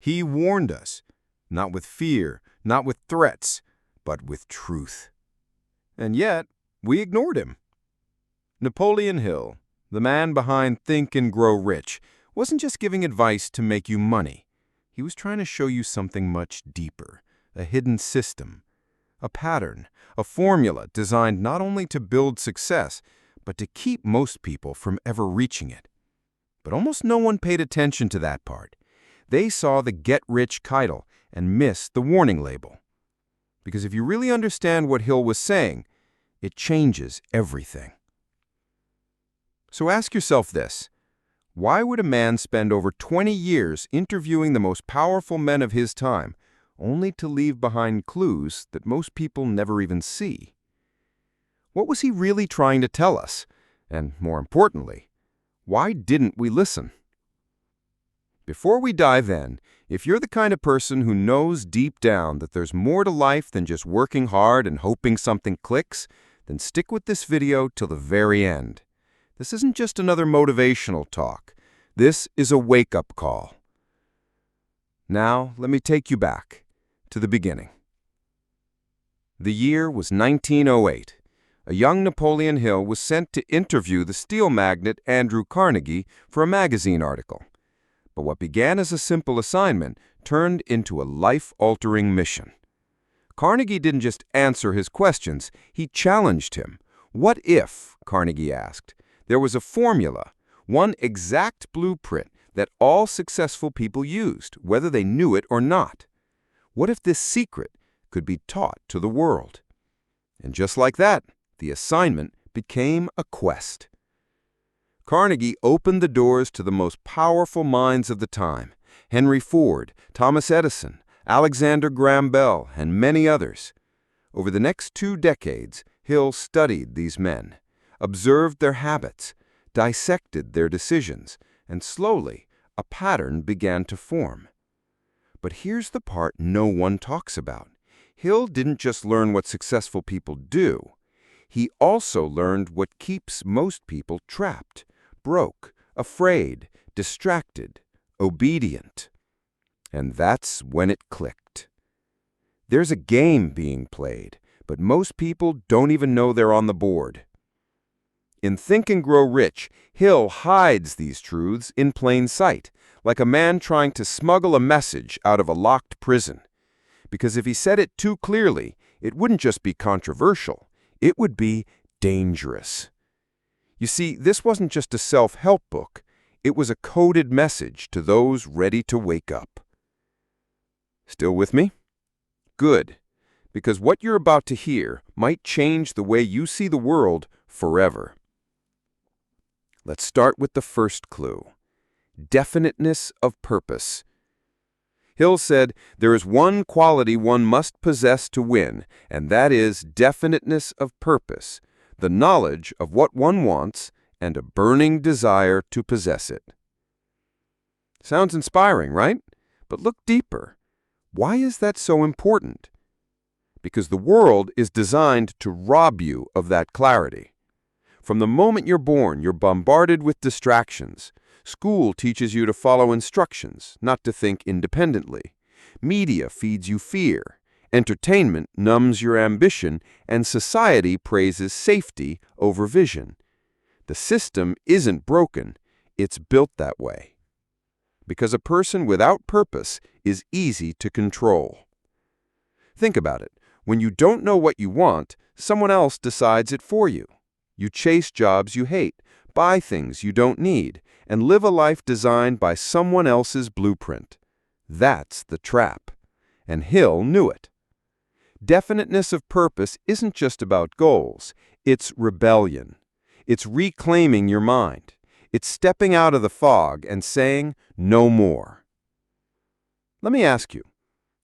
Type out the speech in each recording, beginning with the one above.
He warned us, not with fear, not with threats, but with truth. And yet, we ignored him. Napoleon Hill, the man behind Think and Grow Rich, wasn't just giving advice to make you money. He was trying to show you something much deeper, a hidden system, a pattern, a formula designed not only to build success, but to keep most people from ever reaching it. But almost no one paid attention to that part. They saw the get-rich title and missed the warning label. Because if you really understand what Hill was saying, it changes everything. So ask yourself this: why would a man spend over 20 years interviewing the most powerful men of his time, only to leave behind clues that most people never even see? What was he really trying to tell us? And more importantly, why didn't we listen? Before we dive in, if you're the kind of person who knows deep down that there's more to life than just working hard and hoping something clicks, then stick with this video till the very end. This isn't just another motivational talk. This is a wake-up call. Now, let me take you back to the beginning. The year was 1908. A young Napoleon Hill was sent to interview the steel magnate Andrew Carnegie for a magazine article. But what began as a simple assignment turned into a life-altering mission. Carnegie didn't just answer his questions, he challenged him. What if, Carnegie asked, there was a formula, one exact blueprint that all successful people used, whether they knew it or not? What if this secret could be taught to the world? And just like that, the assignment became a quest. Carnegie opened the doors to the most powerful minds of the time: Henry Ford, Thomas Edison, Alexander Graham Bell, and many others. Over the next 2 decades, Hill studied these men, observed their habits, dissected their decisions, and slowly, a pattern began to form. But here's the part no one talks about. Hill didn't just learn what successful people do. He also learned what keeps most people trapped, broke, afraid, distracted, obedient. And that's when it clicked. There's a game being played, but most people don't even know they're on the board. In Think and Grow Rich, Hill hides these truths in plain sight, like a man trying to smuggle a message out of a locked prison. Because if he said it too clearly, it wouldn't just be controversial, it would be dangerous. You see, this wasn't just a self-help book, it was a coded message to those ready to wake up. Still with me? Good, because what you're about to hear might change the way you see the world forever. Let's start with the first clue: definiteness of purpose. Hill said, there is one quality one must possess to win, and that is definiteness of purpose, the knowledge of what one wants, and a burning desire to possess it. Sounds inspiring, right? But look deeper. Why is that so important? Because the world is designed to rob you of that clarity. From the moment you're born, you're bombarded with distractions. School teaches you to follow instructions, not to think independently. Media feeds you fear. Entertainment numbs your ambition, and society praises safety over vision. The system isn't broken, it's built that way. Because a person without purpose is easy to control. Think about it. When you don't know what you want, someone else decides it for you. You chase jobs you hate, buy things you don't need, and live a life designed by someone else's blueprint. That's the trap. And Hill knew it. Definiteness of purpose isn't just about goals. It's rebellion. It's reclaiming your mind. It's stepping out of the fog and saying, no more. Let me ask you,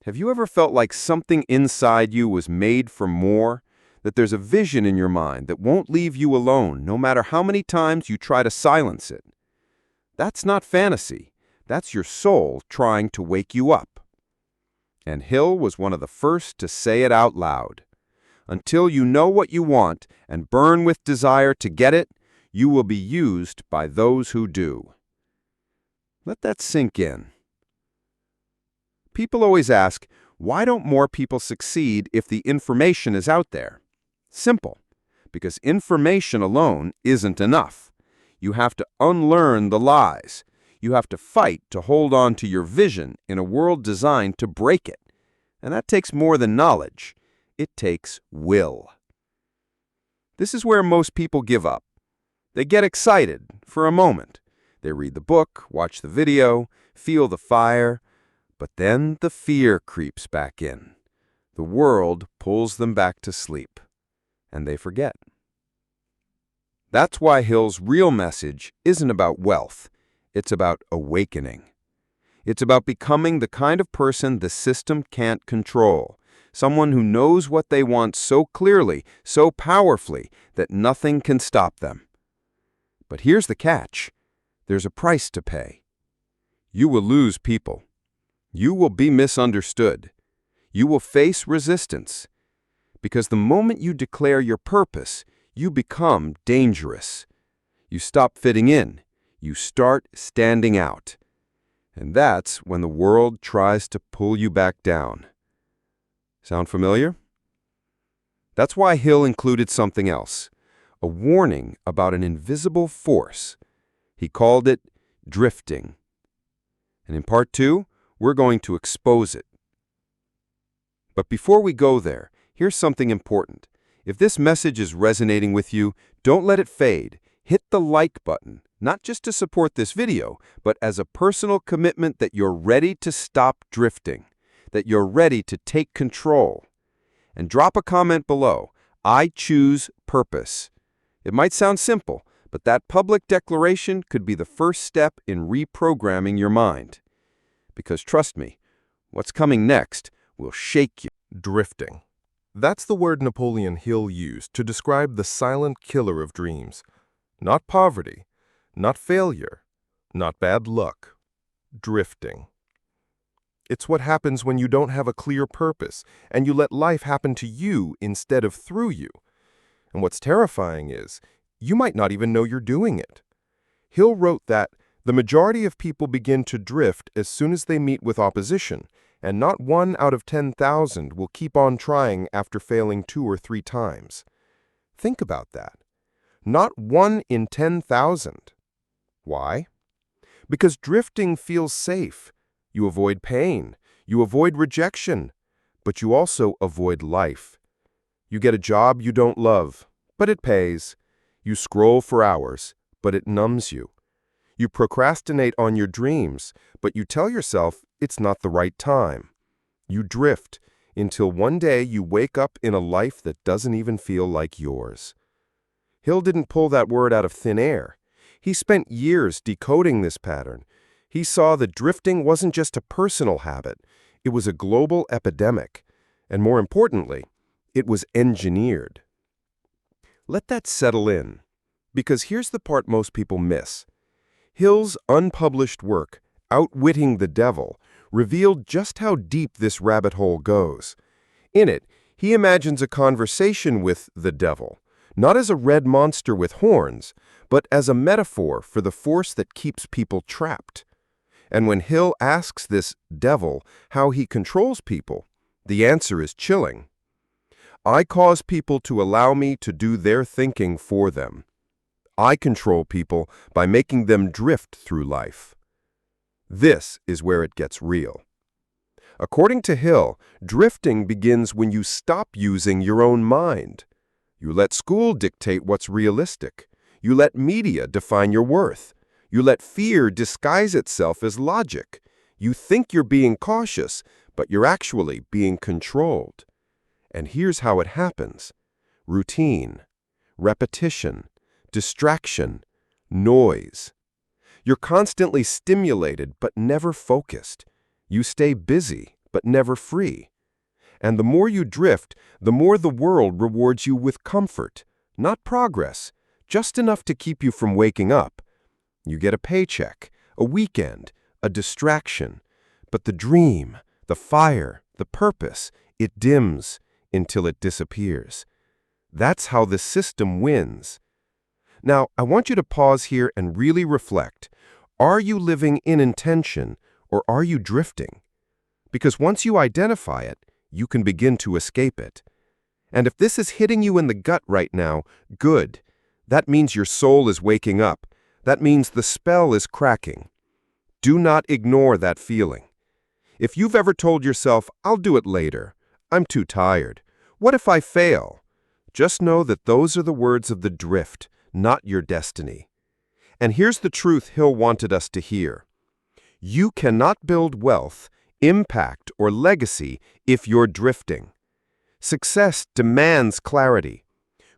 have you ever felt like something inside you was made for more? That there's a vision in your mind that won't leave you alone, no matter how many times you try to silence it? That's not fantasy. That's your soul trying to wake you up. And Hill was one of the first to say it out loud. Until you know what you want and burn with desire to get it, you will be used by those who do. Let that sink in. People always ask, why don't more people succeed if the information is out there? Simple. Because information alone isn't enough. You have to unlearn the lies. You have to fight to hold on to your vision in a world designed to break it. And that takes more than knowledge. It takes will. This is where most people give up. They get excited for a moment. They read the book, watch the video, feel the fire, but then the fear creeps back in. The world pulls them back to sleep, and they forget. That's why Hill's real message isn't about wealth. It's about awakening. It's about becoming the kind of person the system can't control. Someone who knows what they want so clearly, so powerfully, that nothing can stop them. But here's the catch. There's a price to pay. You will lose people. You will be misunderstood. You will face resistance. Because the moment you declare your purpose, you become dangerous. You stop fitting in. You start standing out. And that's when the world tries to pull you back down. Sound familiar? That's why Hill included something else, a warning about an invisible force. He called it drifting. And in part 2, we're going to expose it. But before we go there, here's something important. If this message is resonating with you, don't let it fade. Hit the like button, not just to support this video, but as a personal commitment that you're ready to stop drifting, that you're ready to take control. And drop a comment below. I choose purpose. It might sound simple, but that public declaration could be the first step in reprogramming your mind. Because trust me, what's coming next will shake you. Drifting. That's the word Napoleon Hill used to describe the silent killer of dreams. Not poverty, not failure, not bad luck. Drifting. It's what happens when you don't have a clear purpose and you let life happen to you instead of through you. And what's terrifying is, you might not even know you're doing it. Hill wrote that the majority of people begin to drift as soon as they meet with opposition, and not 1 out of 10,000 will keep on trying after failing 2 or 3 times. Think about that. Not 1 in 10,000. Why? Because drifting feels safe. You avoid pain. You avoid rejection. But you also avoid life. You get a job you don't love, but it pays. You scroll for hours, but it numbs you. You procrastinate on your dreams, but you tell yourself it's not the right time. You drift until one day you wake up in a life that doesn't even feel like yours. Hill didn't pull that word out of thin air. He spent years decoding this pattern. He saw that drifting wasn't just a personal habit. It was a global epidemic. And more importantly, it was engineered. Let that settle in, because here's the part most people miss. Hill's unpublished work, Outwitting the Devil, revealed just how deep this rabbit hole goes. In it, he imagines a conversation with the devil, not as a red monster with horns, but as a metaphor for the force that keeps people trapped. And when Hill asks this devil how he controls people, the answer is chilling. I cause people to allow me to do their thinking for them. I control people by making them drift through life. This is where it gets real. According to Hill, drifting begins when you stop using your own mind. You let school dictate what's realistic. You let media define your worth. You let fear disguise itself as logic. You think you're being cautious, but you're actually being controlled. And here's how it happens. Routine, repetition, distraction, noise. You're constantly stimulated but never focused. You stay busy but never free. And the more you drift, the more the world rewards you with comfort, not progress, just enough to keep you from waking up. You get a paycheck, a weekend, a distraction. But the dream, the fire, the purpose, it dims until it disappears. That's how the system wins. Now, I want you to pause here and really reflect. Are you living in intention or are you drifting? Because once you identify it, you can begin to escape it. And if this is hitting you in the gut right now, good. That means your soul is waking up. That means the spell is cracking. Do not ignore that feeling. If you've ever told yourself, I'll do it later, I'm too tired, what if I fail? Just know that those are the words of the drift, not your destiny. And here's the truth Hill wanted us to hear. You cannot build wealth, impact, or legacy if you're drifting. Success demands clarity.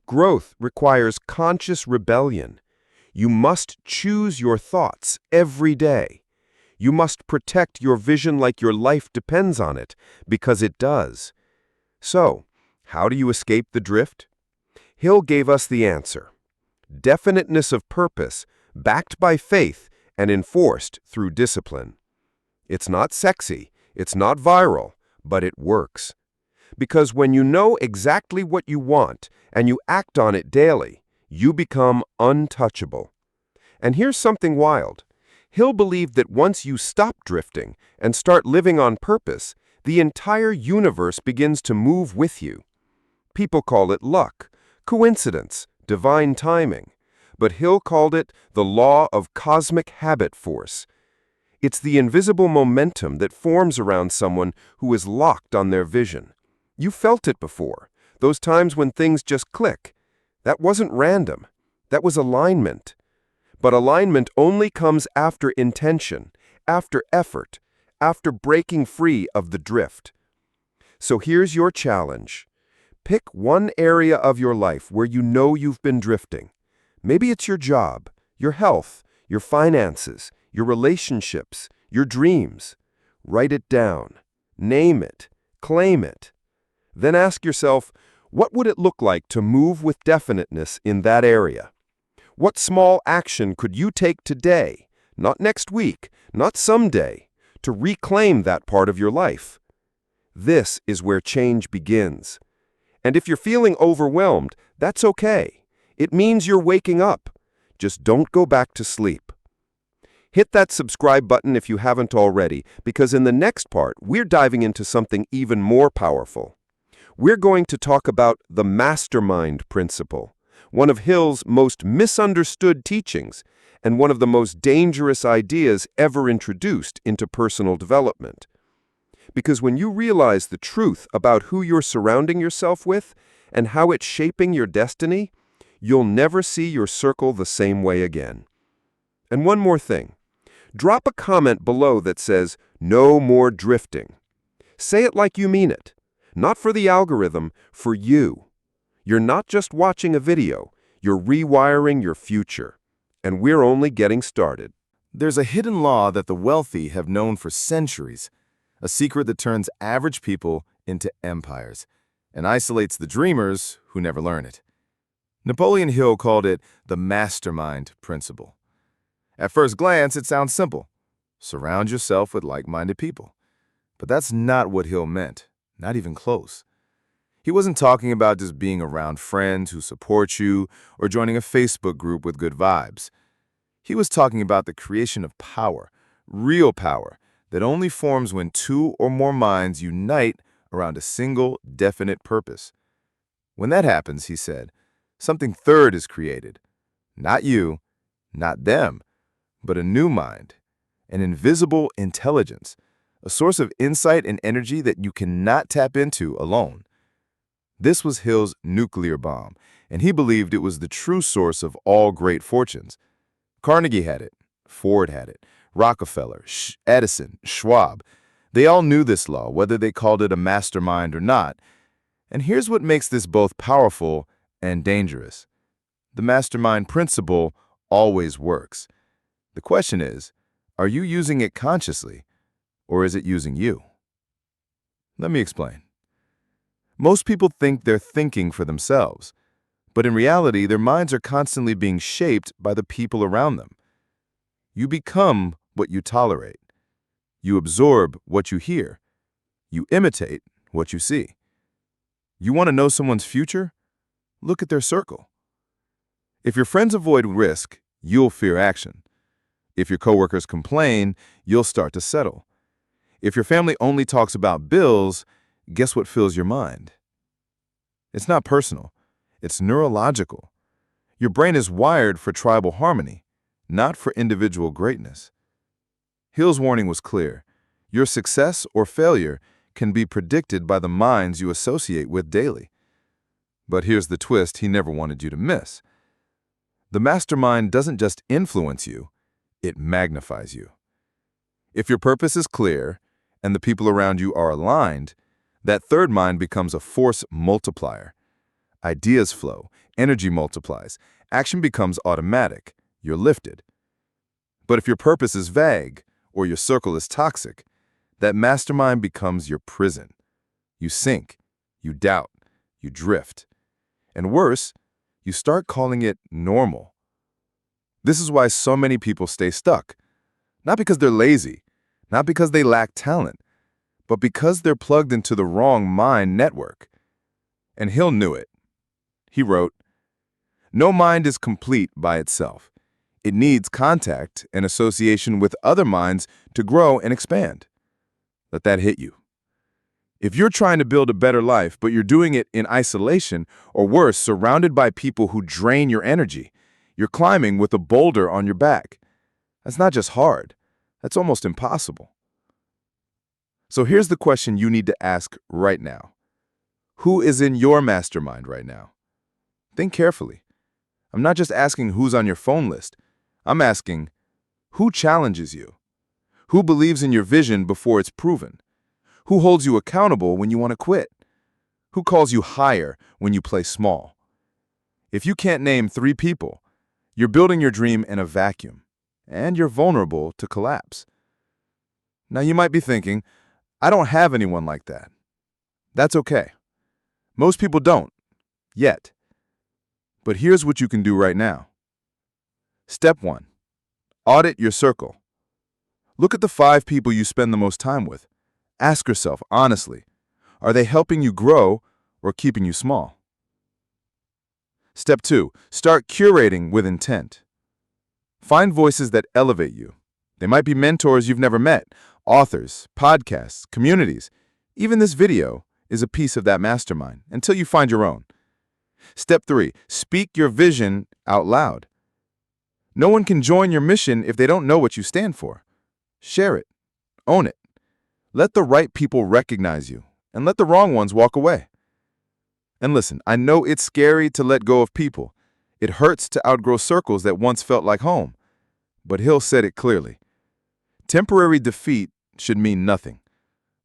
Growth requires conscious rebellion. You must choose your thoughts every day. You must protect your vision like your life depends on it, because it does. So, how do you escape the drift? Hill gave us the answer. Definiteness of purpose, backed by faith and enforced through discipline. It's not sexy, it's not viral, but it works. Because when you know exactly what you want and you act on it daily, you become untouchable. And here's something wild. Hill believed that once you stop drifting and start living on purpose, the entire universe begins to move with you. People call it luck, coincidence, divine timing. But Hill called it the law of cosmic habit force. It's the invisible momentum that forms around someone who is locked on their vision. You felt it before, those times when things just click. That wasn't random. That was alignment. But alignment only comes after intention, after effort, after breaking free of the drift. So here's your challenge. Pick one area of your life where you know you've been drifting. Maybe it's your job, your health, your finances, your relationships, your dreams. Write it down. Name it. Claim it. Then ask yourself, what would it look like to move with definiteness in that area? What small action could you take today, not next week, not someday, to reclaim that part of your life? This is where change begins. And if you're feeling overwhelmed, that's okay. It means you're waking up. Just don't go back to sleep. Hit that subscribe button if you haven't already, because in the next part, we're diving into something even more powerful. We're going to talk about the mastermind principle, one of Hill's most misunderstood teachings and one of the most dangerous ideas ever introduced into personal development. Because when you realize the truth about who you're surrounding yourself with and how it's shaping your destiny, you'll never see your circle the same way again. And one more thing. Drop a comment below that says, "No more drifting." Say it like you mean it. Not for the algorithm, for you. You're not just watching a video, you're rewiring your future. And we're only getting started. There's a hidden law that the wealthy have known for centuries, a secret that turns average people into empires and isolates the dreamers who never learn it. Napoleon Hill called it the mastermind principle. At first glance, it sounds simple. Surround yourself with like-minded people. But that's not what Hill meant, not even close. He wasn't talking about just being around friends who support you or joining a Facebook group with good vibes. He was talking about the creation of power, real power, that only forms when two or more minds unite around a single, definite purpose. When that happens, he said, something third is created. Not you, not them, but a new mind, an invisible intelligence, a source of insight and energy that you cannot tap into alone. This was Hill's nuclear bomb, and he believed it was the true source of all great fortunes. Carnegie had it, Ford had it, Rockefeller, Edison, Schwab. They all knew this law, whether they called it a mastermind or not. And here's what makes this both powerful and dangerous. The mastermind principle always works. The question is, are you using it consciously, or is it using you? Let me explain. Most people think they're thinking for themselves, but in reality, their minds are constantly being shaped by the people around them. You become what you tolerate. You absorb what you hear. You imitate what you see. You want to know someone's future? Look at their circle. If your friends avoid risk, you'll fear action. If your coworkers complain, you'll start to settle. If your family only talks about bills, guess what fills your mind? It's not personal. It's neurological. Your brain is wired for tribal harmony, not for individual greatness. Hill's warning was clear. Your success or failure can be predicted by the minds you associate with daily. But here's the twist he never wanted you to miss. The mastermind doesn't just influence you, it magnifies you. If your purpose is clear and the people around you are aligned, that third mind becomes a force multiplier. Ideas flow, energy multiplies, action becomes automatic, you're lifted. But if your purpose is vague or your circle is toxic, that mastermind becomes your prison. You sink, you doubt, you drift. And worse, you start calling it normal. This is why so many people stay stuck. Not because they're lazy, not because they lack talent, but because they're plugged into the wrong mind network. And Hill knew it. He wrote, "No mind is complete by itself. It needs contact and association with other minds to grow and expand." Let that hit you. If you're trying to build a better life, but you're doing it in isolation, or worse, surrounded by people who drain your energy, you're climbing with a boulder on your back. That's not just hard, that's almost impossible. So here's the question you need to ask right now. Who is in your mastermind right now? Think carefully. I'm not just asking who's on your phone list. I'm asking, who challenges you? Who believes in your vision before it's proven? Who holds you accountable when you want to quit? Who calls you higher when you play small? If you can't name 3 people, you're building your dream in a vacuum, and you're vulnerable to collapse. Now you might be thinking, I don't have anyone like that. That's okay. Most people don't, yet. But here's what you can do right now. Step 1. Audit your circle. Look at the 5 people you spend the most time with. Ask yourself honestly, are they helping you grow or keeping you small? Step 2. Start curating with intent. Find voices that elevate you. They might be mentors you've never met, authors, podcasts, communities. Even this video is a piece of that mastermind until you find your own. Step 3. Speak your vision out loud. No one can join your mission if they don't know what you stand for. Share it. Own it. Let the right people recognize you, and let the wrong ones walk away. And listen, I know it's scary to let go of people. It hurts to outgrow circles that once felt like home. But Hill said it clearly. Temporary defeat should mean nothing.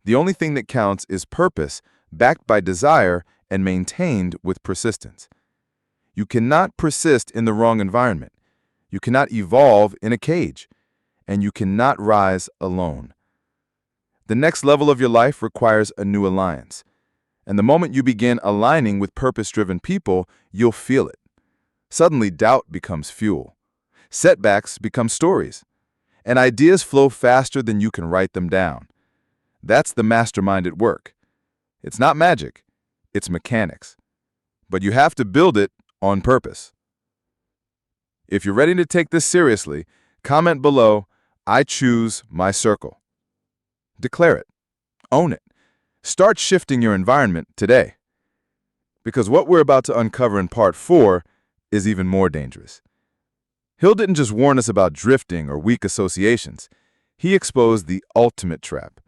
The only thing that counts is purpose, backed by desire and maintained with persistence. You cannot persist in the wrong environment. You cannot evolve in a cage. And you cannot rise alone. The next level of your life requires a new alliance. And the moment you begin aligning with purpose-driven people, you'll feel it. Suddenly, doubt becomes fuel. Setbacks become stories. And ideas flow faster than you can write them down. That's the mastermind at work. It's not magic. It's mechanics. But you have to build it on purpose. If you're ready to take this seriously, comment below, "I choose my circle." Declare it. Own it. Start shifting your environment today. Because what we're about to uncover in part 4 is even more dangerous. Hill didn't just warn us about drifting or weak associations. He exposed the ultimate trap,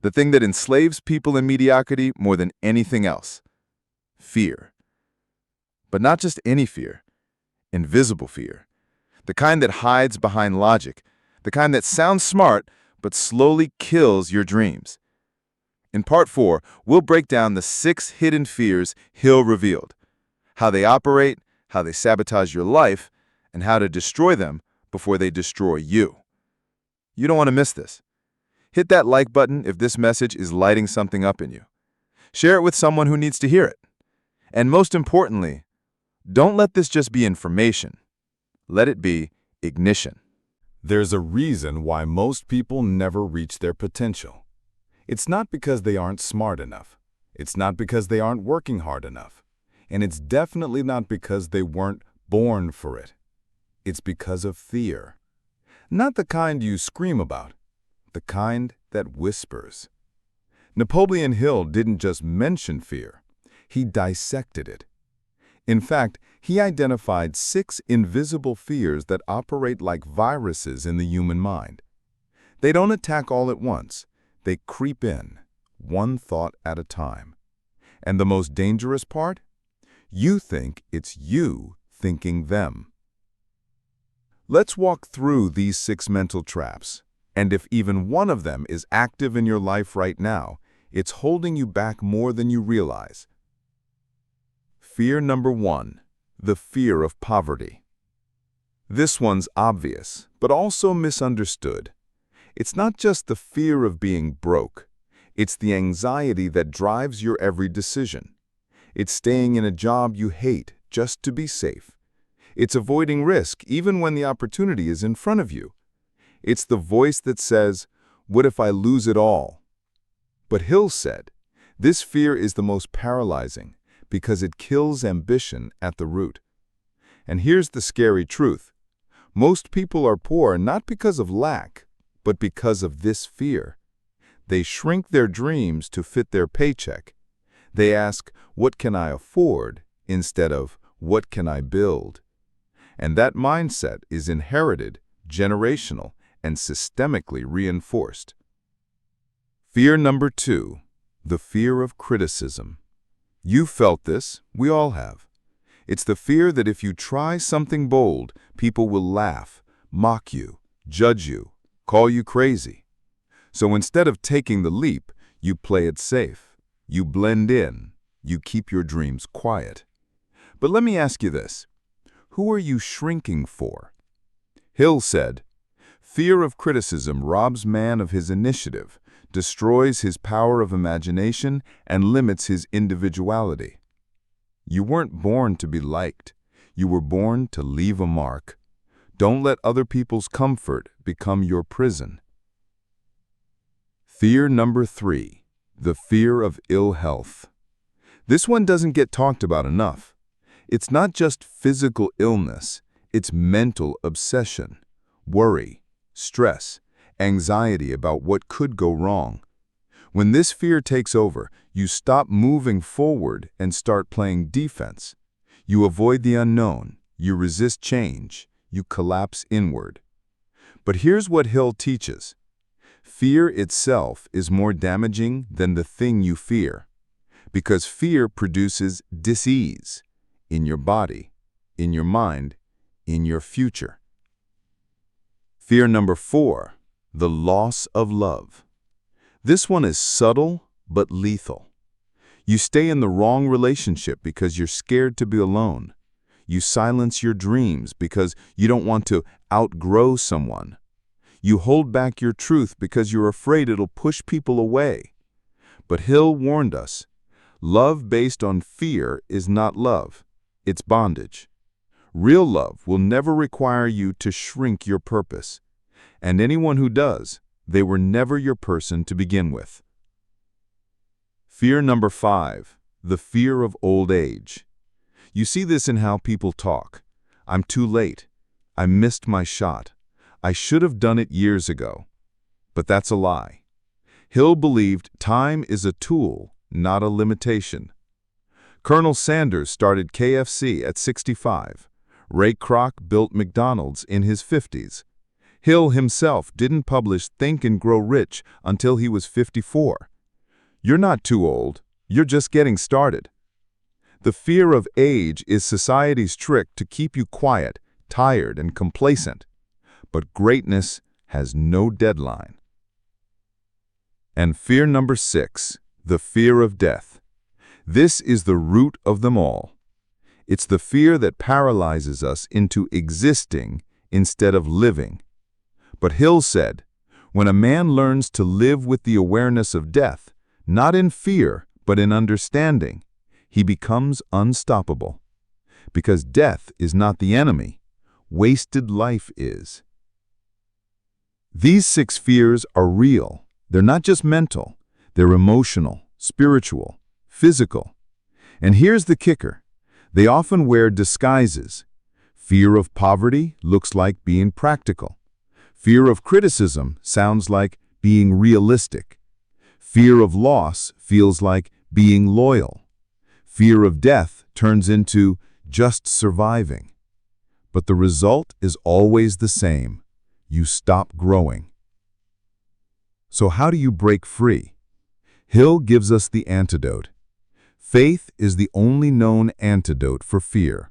the thing that enslaves people in mediocrity more than anything else: fear. But not just any fear, invisible fear. The kind that hides behind logic, the kind that sounds smart but slowly kills your dreams. In part 4, we'll break down the 6 hidden fears Hill revealed, how they operate, how they sabotage your life, and how to destroy them before they destroy you. You don't want to miss this. Hit that like button if this message is lighting something up in you. Share it with someone who needs to hear it. And most importantly, don't let this just be information. Let it be ignition. There's a reason why most people never reach their potential. It's not because they aren't smart enough. It's not because they aren't working hard enough. And it's definitely not because they weren't born for it. It's because of fear. Not the kind you scream about, the kind that whispers. Napoleon Hill didn't just mention fear, he dissected it. In fact, he identified 6 invisible fears that operate like viruses in the human mind. They don't attack all at once, they creep in, one thought at a time. And the most dangerous part? You think it's you thinking them. Let's walk through these 6 mental traps, and if even one of them is active in your life right now, it's holding you back more than you realize. Fear number 1, the fear of poverty. This one's obvious, but also misunderstood. It's not just the fear of being broke. It's the anxiety that drives your every decision. It's staying in a job you hate just to be safe. It's avoiding risk even when the opportunity is in front of you. It's the voice that says, "What if I lose it all?" But Hill said, this fear is the most paralyzing because it kills ambition at the root. And here's the scary truth. Most people are poor not because of lack, but because of this fear. They shrink their dreams to fit their paycheck. They ask, "What can I afford?" instead of, "What can I build?" And that mindset is inherited, generational, and systemically reinforced. Fear number 2, the fear of criticism. You felt this, we all have. It's the fear that if you try something bold, people will laugh, mock you, judge you, call you crazy. So instead of taking the leap, you play it safe. You blend in. You keep your dreams quiet. But let me ask you this. Who are you shrinking for? Hill said, fear of criticism robs man of his initiative, destroys his power of imagination, and limits his individuality. You weren't born to be liked. You were born to leave a mark. Don't let other people's comfort become your prison. Fear number 3, the fear of ill health. This one doesn't get talked about enough. It's not just physical illness, it's mental obsession, worry, stress, anxiety about what could go wrong. When this fear takes over, you stop moving forward and start playing defense. You avoid the unknown, you resist change, you collapse inward. But here's what Hill teaches. Fear itself is more damaging than the thing you fear, because fear produces dis-ease in your body, in your mind, in your future. Fear number 4, the loss of love. This one is subtle but lethal. You stay in the wrong relationship because you're scared to be alone. You silence your dreams because you don't want to outgrow someone. You hold back your truth because you're afraid it'll push people away. But Hill warned us, love based on fear is not love, it's bondage. Real love will never require you to shrink your purpose. And anyone who does, they were never your person to begin with. Fear number 5, the fear of old age. You see this in how people talk. I'm too late. I missed my shot. I should have done it years ago. But that's a lie. Hill believed time is a tool, not a limitation. Colonel Sanders started KFC at 65. Ray Kroc built McDonald's in his 50s. Hill himself didn't publish Think and Grow Rich until he was 54. You're not too old, you're just getting started. The fear of age is society's trick to keep you quiet, tired, and complacent. But greatness has no deadline. And fear number 6, the fear of death. This is the root of them all. It's the fear that paralyzes us into existing instead of living. But Hill said, when a man learns to live with the awareness of death, not in fear, but in understanding, he becomes unstoppable. Because death is not the enemy, wasted life is. These 6 fears are real. They're not just mental. They're emotional, spiritual, physical. And here's the kicker. They often wear disguises. Fear of poverty looks like being practical. Fear of criticism sounds like being realistic. Fear of loss feels like being loyal. Fear of death turns into just surviving. But the result is always the same. You stop growing. So how do you break free? Hill gives us the antidote. Faith is the only known antidote for fear.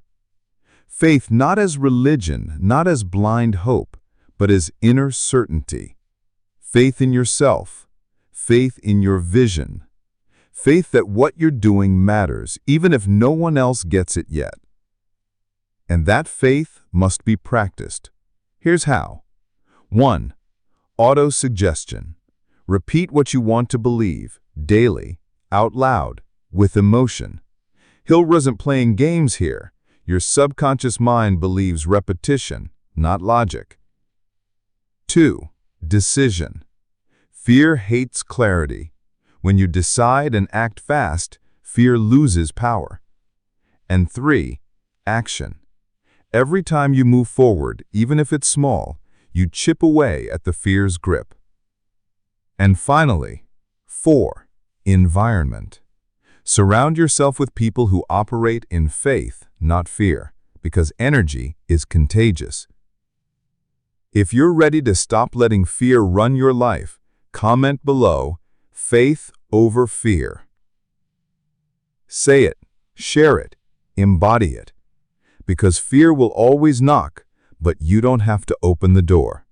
Faith not as religion, not as blind hope, but as inner certainty. Faith in yourself. Faith in your vision. Faith that what you're doing matters, even if no one else gets it yet. And that faith must be practiced. Here's how. 1. Auto-suggestion. Repeat what you want to believe, daily, out loud, with emotion. Hill wasn't playing games here. Your subconscious mind believes repetition, not logic. 2. Decision. Fear hates clarity. When you decide and act fast, fear loses power. And 3. Action. Every time you move forward, even if it's small, you chip away at the fear's grip. And finally, 4. Environment. Surround yourself with people who operate in faith, not fear, because energy is contagious. If you're ready to stop letting fear run your life, comment below, faith over fear. Say it, share it, embody it. Because fear will always knock, but you don't have to open the door.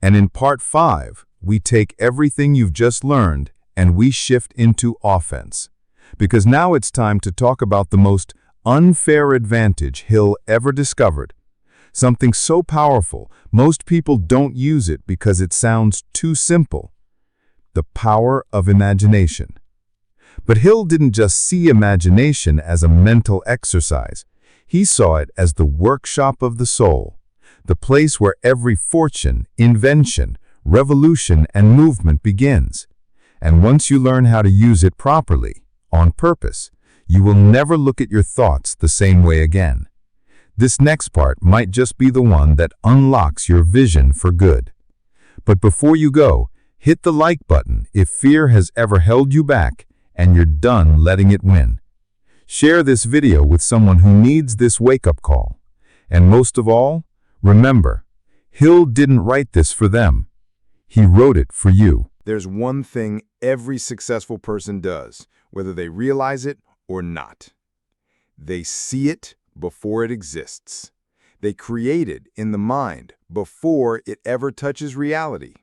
And in part 5, we take everything you've just learned and we shift into offense. Because now it's time to talk about the most unfair advantage Hill ever discovered. Something so powerful, most people don't use it because it sounds too simple. The power of imagination. But Hill didn't just see imagination as a mental exercise. He saw it as the workshop of the soul, the place where every fortune, invention, revolution, and movement begins. And once you learn how to use it properly, on purpose, you will never look at your thoughts the same way again. This next part might just be the one that unlocks your vision for good. But before you go, hit the like button if fear has ever held you back and you're done letting it win. Share this video with someone who needs this wake-up call. And most of all, remember, Hill didn't write this for them. He wrote it for you. There's one thing every successful person does, whether they realize it or not. They see it before it exists. They create it in the mind before it ever touches reality.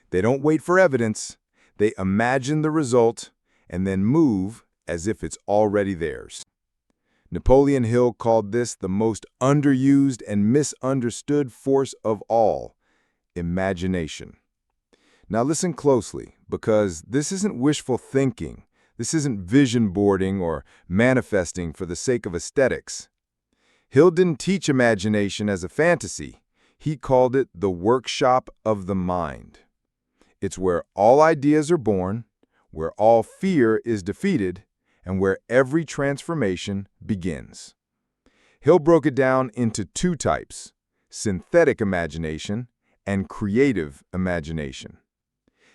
They don't wait for evidence. They imagine the result and then move as if it's already theirs. Napoleon Hill called this the most underused and misunderstood force of all, imagination. Now listen closely, because this isn't wishful thinking. This isn't vision boarding or manifesting for the sake of aesthetics. Hill didn't teach imagination as a fantasy. He called it the workshop of the mind. It's where all ideas are born, where all fear is defeated, and where every transformation begins. Hill broke it down into 2 types, synthetic imagination and creative imagination.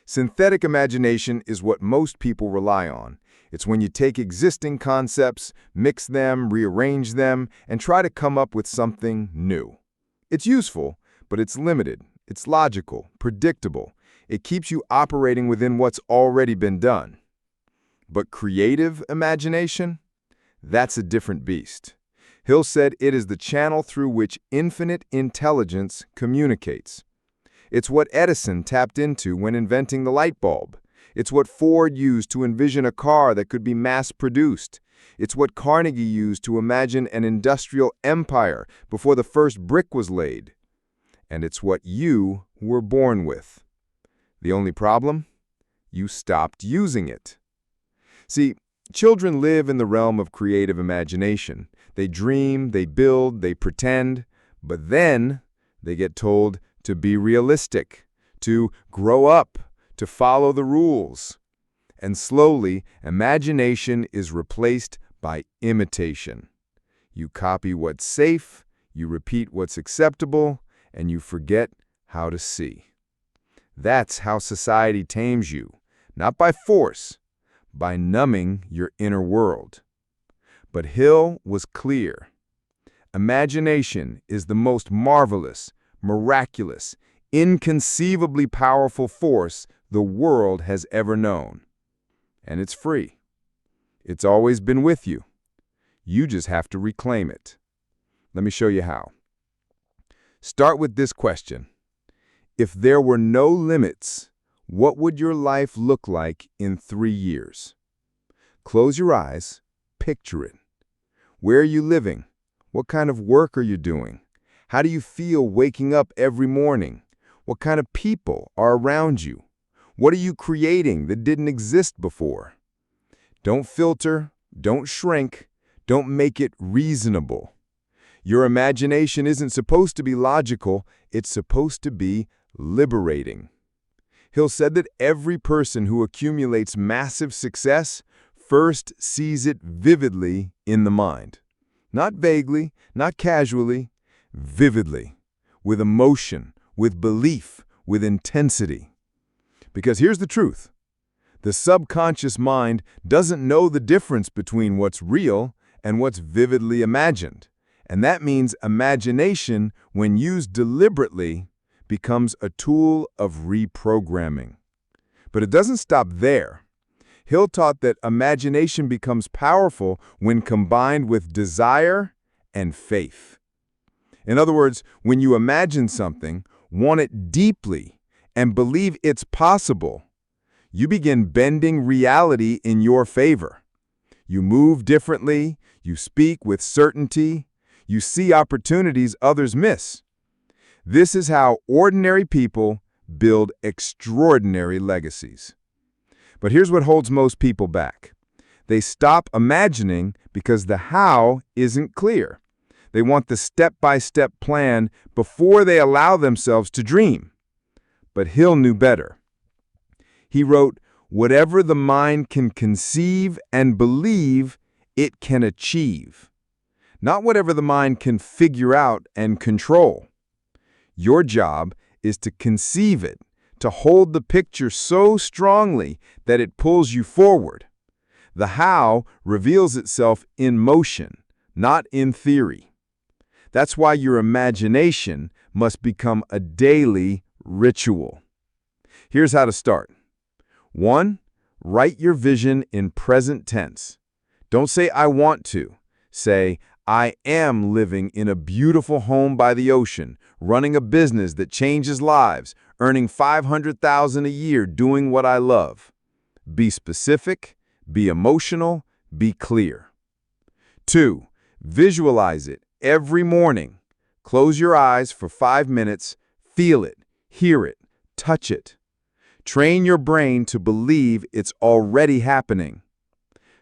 Synthetic imagination is what most people rely on. It's when you take existing concepts, mix them, rearrange them, and try to come up with something new. It's useful, but it's limited. It's logical, predictable. It keeps you operating within what's already been done. But creative imagination? That's a different beast. Hill said it is the channel through which infinite intelligence communicates. It's what Edison tapped into when inventing the light bulb. It's what Ford used to envision a car that could be mass-produced. It's what Carnegie used to imagine an industrial empire before the first brick was laid. And it's what you were born with. The only problem? You stopped using it. See, children live in the realm of creative imagination. They dream, they build, they pretend, but then they get told to be realistic, to grow up, to follow the rules. And slowly, imagination is replaced by imitation. You copy what's safe, you repeat what's acceptable, and you forget how to see. That's how society tames you, not by force, by numbing your inner world. But Hill was clear. Imagination is the most marvelous, miraculous, inconceivably powerful force the world has ever known. And it's free. It's always been with you. You just have to reclaim it. Let me show you how. Start with this question. If there were no limits, what would your life look like in 3 years? Close your eyes, picture it. Where are you living? What kind of work are you doing? How do you feel waking up every morning? What kind of people are around you? What are you creating that didn't exist before? Don't filter, don't shrink, don't make it reasonable. Your imagination isn't supposed to be logical, it's supposed to be liberating. Hill said that every person who accumulates massive success first sees it vividly in the mind. Not vaguely, not casually, vividly, with emotion, with belief, with intensity. Because here's the truth. The subconscious mind doesn't know the difference between what's real and what's vividly imagined. And that means imagination, when used deliberately, becomes a tool of reprogramming. But it doesn't stop there. Hill taught that imagination becomes powerful when combined with desire and faith. In other words, when you imagine something, want it deeply, and believe it's possible, you begin bending reality in your favor. You move differently, you speak with certainty, you see opportunities others miss. This is how ordinary people build extraordinary legacies. But here's what holds most people back. They stop imagining because the how isn't clear. They want the step-by-step plan before they allow themselves to dream. But Hill knew better. He wrote, "Whatever the mind can conceive and believe, it can achieve. Not whatever the mind can figure out and control. Your job is to conceive it, to hold the picture so strongly that it pulls you forward. The how reveals itself in motion, not in theory. That's why your imagination must become a daily ritual." Here's how to start. 1. Write your vision in present tense. Don't say, "I want to." Say, "I am living in a beautiful home by the ocean, running a business that changes lives, earning $500,000 a year doing what I love." Be specific, be emotional, be clear. 2. Visualize it every morning. Close your eyes for 5 minutes, feel it, hear it, touch it. Train your brain to believe it's already happening.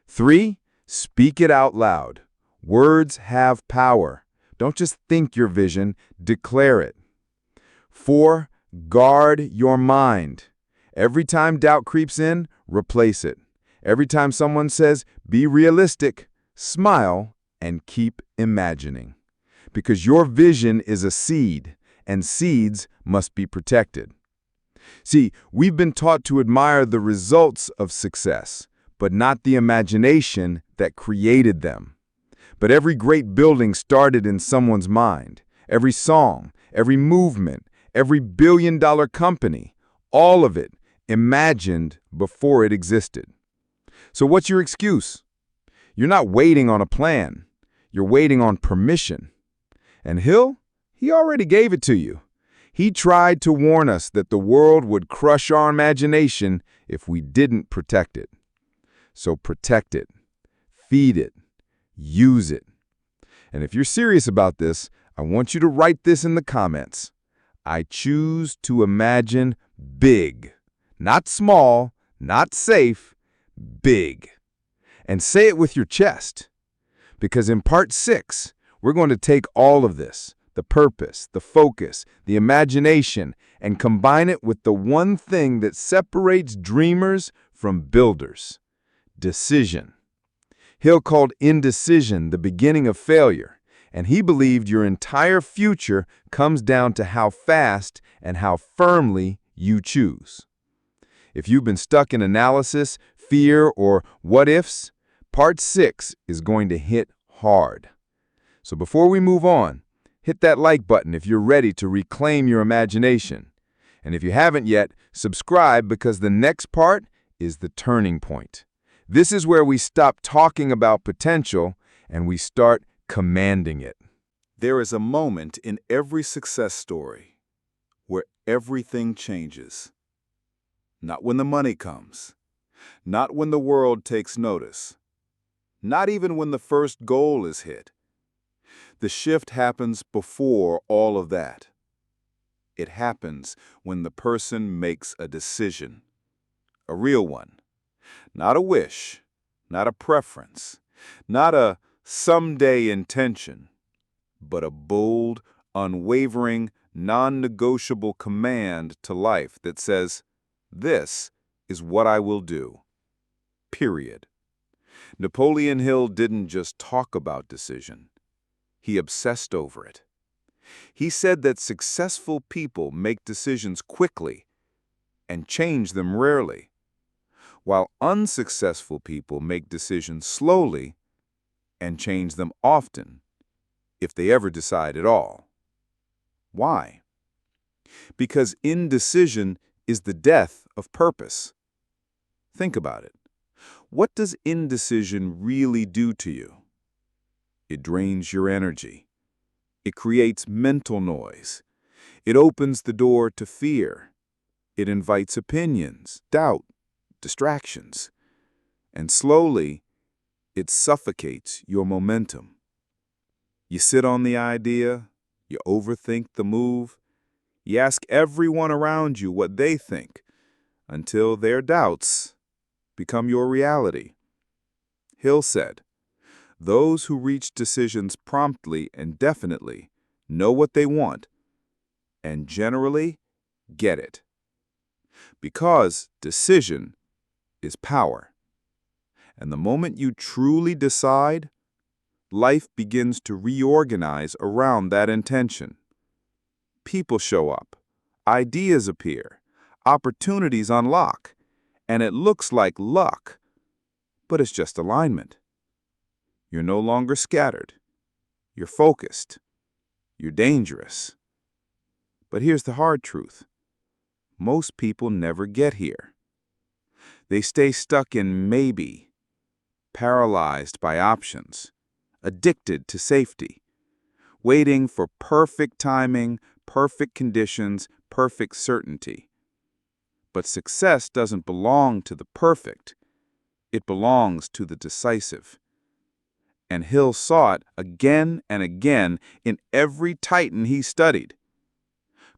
3. Speak it out loud. Words have power. Don't just think your vision, declare it. 4. Guard your mind. Every time doubt creeps in, replace it. Every time someone says, "Be realistic," smile and keep imagining. Because your vision is a seed, and seeds must be protected. See, we've been taught to admire the results of success, but not the imagination that created them. But every great building started in someone's mind. Every song, every movement, every billion-dollar company, all of it imagined before it existed. So what's your excuse? You're not waiting on a plan. You're waiting on permission. And Hill, he already gave it to you. He tried to warn us that the world would crush our imagination if we didn't protect it. So protect it, feed it, use it. And if you're serious about this, I want you to write this in the comments. I choose to imagine big, not small, not safe, big. And say it with your chest. Because in part 6, we're going to take all of this, the purpose, the focus, the imagination, and combine it with the one thing that separates dreamers from builders: decision. Hill called indecision the beginning of failure, and he believed your entire future comes down to how fast and how firmly you choose. If you've been stuck in analysis, fear, or what-ifs, Part 6 is going to hit hard. So before we move on, hit that like button if you're ready to reclaim your imagination. And if you haven't yet, subscribe because the next part is the turning point. This is where we stop talking about potential and we start commanding it. There is a moment in every success story where everything changes. Not when the money comes, not when the world takes notice, not even when the first goal is hit. The shift happens before all of that. It happens when the person makes a decision, a real one, not a wish, not a preference, not a someday intention, but a bold, unwavering, non-negotiable command to life that says, "This is what I will do." Period. Napoleon Hill didn't just talk about decision. He obsessed over it. He said that successful people make decisions quickly and change them rarely, while unsuccessful people make decisions slowly and change them often, if they ever decide at all. Why? Because indecision is the death of purpose. Think about it. What does indecision really do to you? It drains your energy. It creates mental noise. It opens the door to fear. It invites opinions, doubt, distractions. And slowly, it suffocates your momentum. You sit on the idea, you overthink the move, you ask everyone around you what they think, until their doubts become your reality. Hill said, "Those who reach decisions promptly and definitely know what they want, and generally get it." Because decision is power. And the moment you truly decide, life begins to reorganize around that intention. People show up, ideas appear, opportunities unlock, and it looks like luck, but it's just alignment. You're no longer scattered. You're focused. You're dangerous. But here's the hard truth. Most people never get here. They stay stuck in maybe, paralyzed by options, addicted to safety, waiting for perfect timing, perfect conditions, perfect certainty. But success doesn't belong to the perfect. It belongs to the decisive. And Hill saw it again and again in every titan he studied.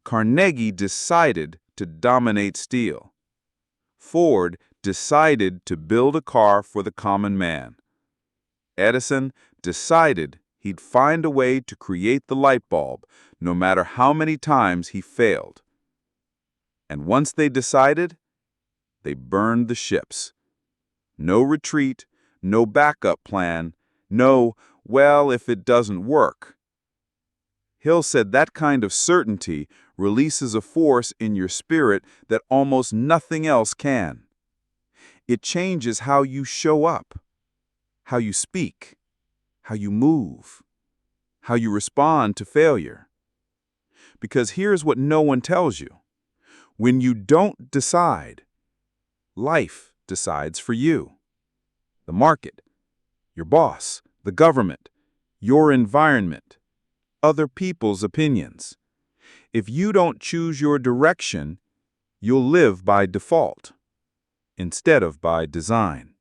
Carnegie decided to dominate steel. Ford decided to build a car for the common man. Edison decided he'd find a way to create the light bulb, no matter how many times he failed. And once they decided, they burned the ships. No retreat, no backup plan, no, well, if it doesn't work. Hill said that kind of certainty releases a force in your spirit that almost nothing else can. It changes how you show up, how you speak, how you move, how you respond to failure. Because here's what no one tells you. When you don't decide, life decides for you. The market, your boss, the government, your environment, other people's opinions. If you don't choose your direction, you'll live by default instead of by design.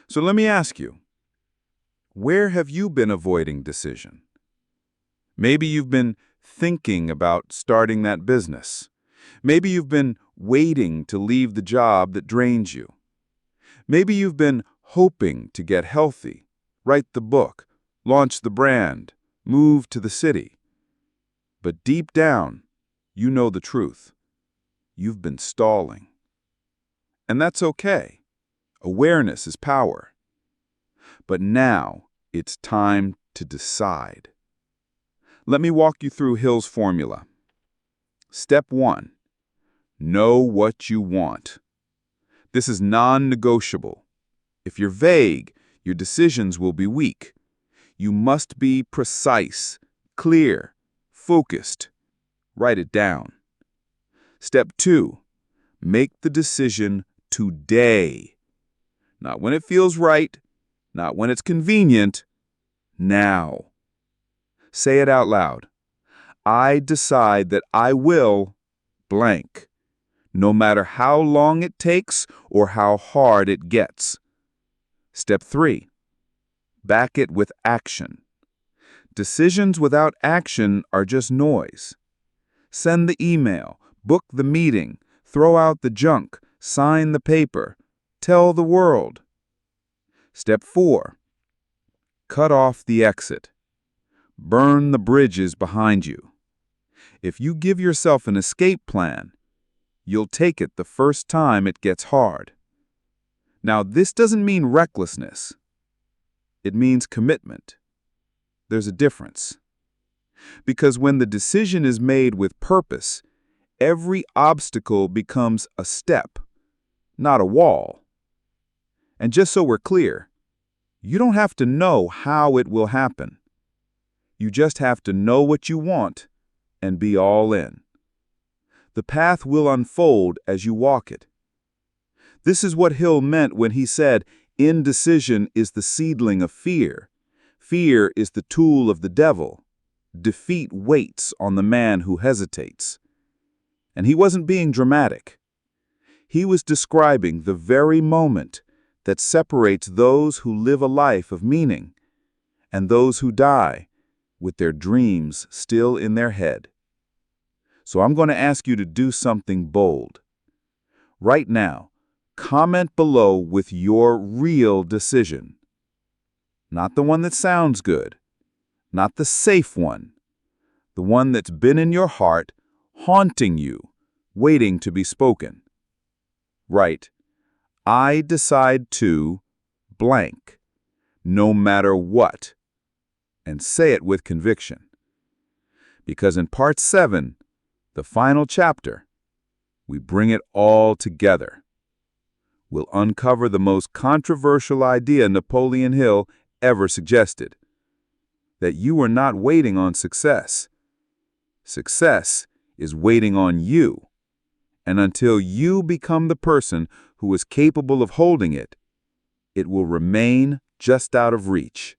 So let me ask you, where have you been avoiding decision? Maybe you've been thinking about starting that business. Maybe you've been waiting to leave the job that drains you. Maybe you've been hoping to get healthy, write the book, launch the brand, move to the city. But deep down, you know the truth. You've been stalling. And that's okay. Awareness is power. But now it's time to decide. Let me walk you through Hill's formula. Step 1. Know what you want. This is non-negotiable. If you're vague, your decisions will be weak. You must be precise, clear, focused. Write it down. Step 2. Make the decision today. Not when it feels right, not when it's convenient. Now. Say it out loud. I decide that I will blank, no matter how long it takes or how hard it gets. Step 3. Back it with action. Decisions without action are just noise. Send the email, book the meeting, throw out the junk, sign the paper, tell the world. Step 4. Cut off the exit. Burn the bridges behind you. If you give yourself an escape plan, you'll take it the first time it gets hard. Now, this doesn't mean recklessness. It means commitment. There's a difference. Because when the decision is made with purpose, every obstacle becomes a step, not a wall. And just so we're clear, you don't have to know how it will happen. You just have to know what you want and be all in. The path will unfold as you walk it. This is what Hill meant when he said, indecision is the seedling of fear. Fear is the tool of the devil. Defeat waits on the man who hesitates. And he wasn't being dramatic. He was describing the very moment that separates those who live a life of meaning and those who die with their dreams still in their head. So I'm going to ask you to do something bold. Right now, comment below with your real decision. Not the one that sounds good, not the safe one, the one that's been in your heart, haunting you, waiting to be spoken. Write, I decide to blank, no matter what, and say it with conviction. Because in part 7, the final chapter, we bring it all together. We'll uncover the most controversial idea Napoleon Hill ever suggested, that you are not waiting on success. Success is waiting on you. And until you become the person who is capable of holding it, it will remain just out of reach.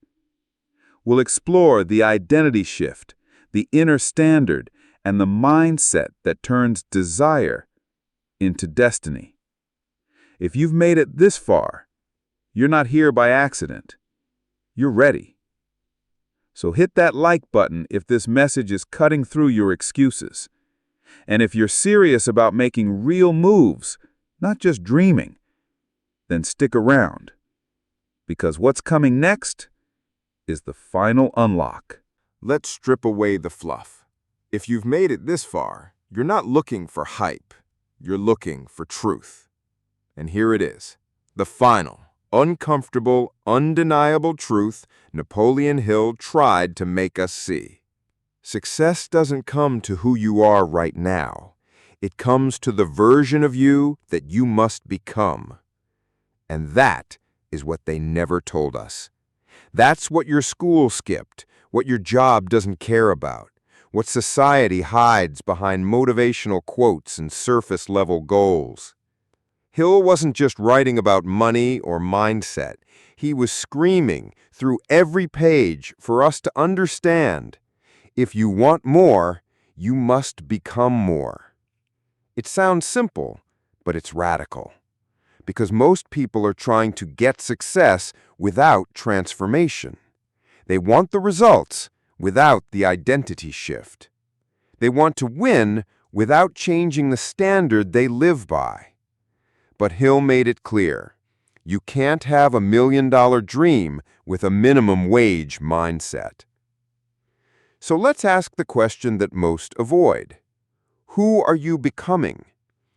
We'll explore the identity shift, the inner standard, and the mindset that turns desire into destiny. If you've made it this far, you're not here by accident. You're ready. So hit that like button if this message is cutting through your excuses. And if you're serious about making real moves, not just dreaming, then stick around. Because what's coming next is the final unlock. Let's strip away the fluff. If you've made it this far, you're not looking for hype. You're looking for truth. And here it is, the final, uncomfortable, undeniable truth Napoleon Hill tried to make us see. Success doesn't come to who you are right now. It comes to the version of you that you must become. And that is what they never told us. That's what your school skipped, what your job doesn't care about, what society hides behind motivational quotes and surface-level goals. Hill wasn't just writing about money or mindset. He was screaming through every page for us to understand. If you want more, you must become more. It sounds simple, but it's radical. Because most people are trying to get success without transformation. They want the results without the identity shift. They want to win without changing the standard they live by. But Hill made it clear, you can't have $1 million dream with a minimum wage mindset. So let's ask the question that most avoid. Who are you becoming?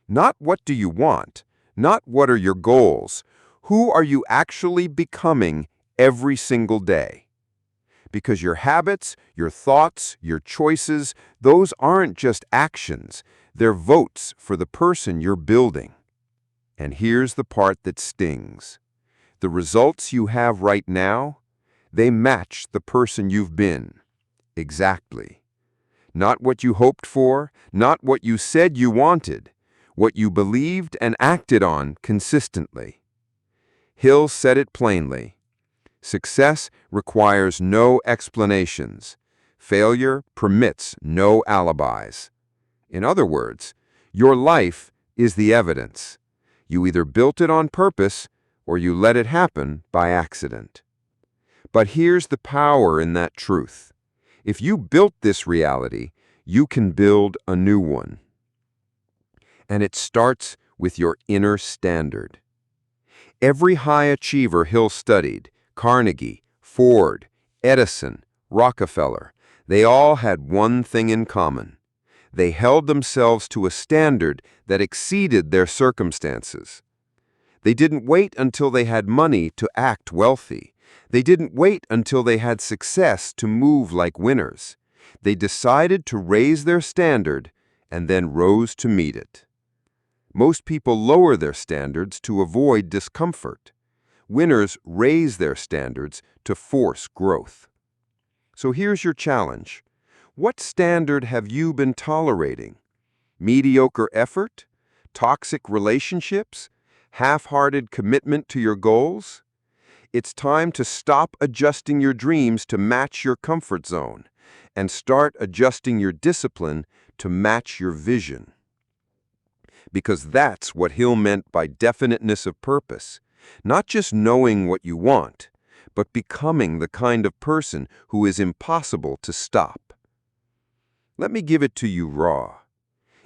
Not what do you want, not what are your goals. Who are you actually becoming every single day? Because your habits, your thoughts, your choices, those aren't just actions. They're votes for the person you're building. And here's the part that stings. The results you have right now, they match the person you've been. Exactly. Not what you hoped for, not what you said you wanted, what you believed and acted on consistently. Hill said it plainly. Success requires no explanations. Failure permits no alibis. In other words, your life is the evidence. You either built it on purpose or you let it happen by accident. But here's the power in that truth. If you built this reality, you can build a new one. And it starts with your inner standard. Every high achiever Hill studied, Carnegie, Ford, Edison, Rockefeller, they all had one thing in common. They held themselves to a standard that exceeded their circumstances. They didn't wait until they had money to act wealthy. They didn't wait until they had success to move like winners. They decided to raise their standard and then rose to meet it. Most people lower their standards to avoid discomfort. Winners raise their standards to force growth. So here's your challenge. What standard have you been tolerating? Mediocre effort? Toxic relationships? Half-hearted commitment to your goals? It's time to stop adjusting your dreams to match your comfort zone and start adjusting your discipline to match your vision. Because that's what Hill meant by definiteness of purpose. Not just knowing what you want, but becoming the kind of person who is impossible to stop. Let me give it to you raw.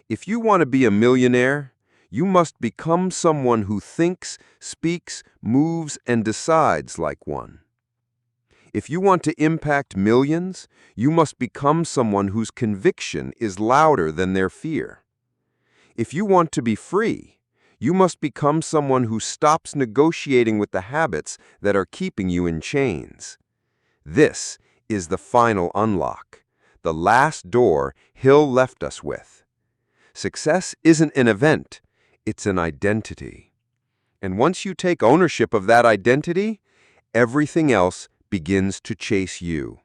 If you want to be a millionaire, you must become someone who thinks, speaks, moves, and decides like one. If you want to impact millions, you must become someone whose conviction is louder than their fear. If you want to be free, you must become someone who stops negotiating with the habits that are keeping you in chains. This is the final unlock, the last door Hill left us with. Success isn't an event, it's an identity. And once you take ownership of that identity, everything else begins to chase you.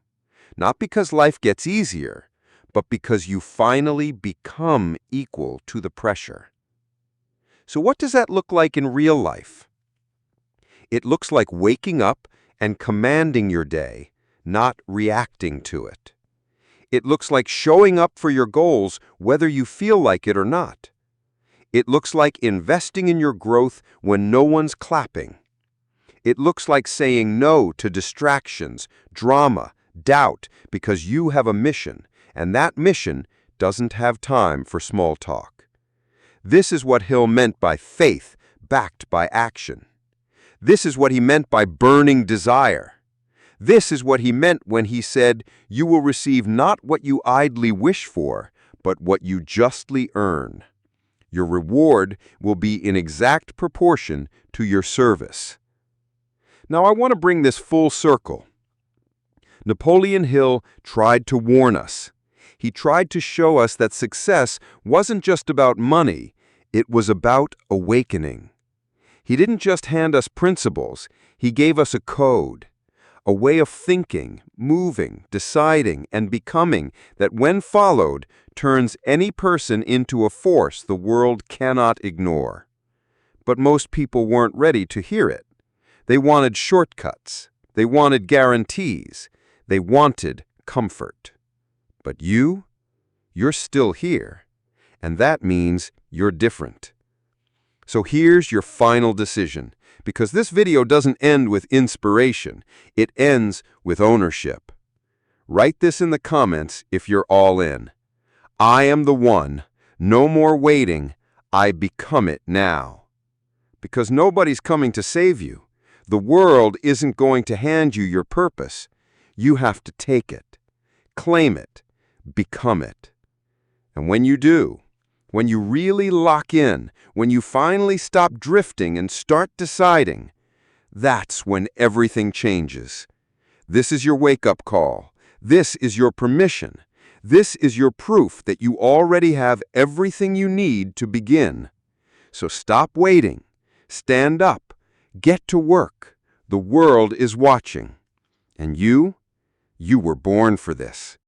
Not because life gets easier, but because you finally become equal to the pressure. So what does that look like in real life? It looks like waking up and commanding your day, not reacting to it. It looks like showing up for your goals whether you feel like it or not. It looks like investing in your growth when no one's clapping. It looks like saying no to distractions, drama, doubt, because you have a mission, and that mission doesn't have time for small talk. This is what Hill meant by faith backed by action. This is what he meant by burning desire. This is what he meant when he said, "You will receive not what you idly wish for, but what you justly earn. Your reward will be in exact proportion to your service." Now I want to bring this full circle. Napoleon Hill tried to warn us. He tried to show us that success wasn't just about money, it was about awakening. He didn't just hand us principles, he gave us a code, a way of thinking, moving, deciding, and becoming that when followed turns any person into a force the world cannot ignore. But most people weren't ready to hear it. They wanted shortcuts. They wanted guarantees. They wanted comfort. But you're still here, and that means you're different. So here's your final decision, because this video doesn't end with inspiration, it ends with ownership. Write this in the comments if you're all in. I am the one, no more waiting, I become it now. Because nobody's coming to save you. The world isn't going to hand you your purpose. You have to take it, claim it, become it. And when you do, when you really lock in, when you finally stop drifting and start deciding, that's when everything changes. This is your wake-up call. This is your permission. This is your proof that you already have everything you need to begin. So stop waiting. Stand up. Get to work. The world is watching. And you were born for this.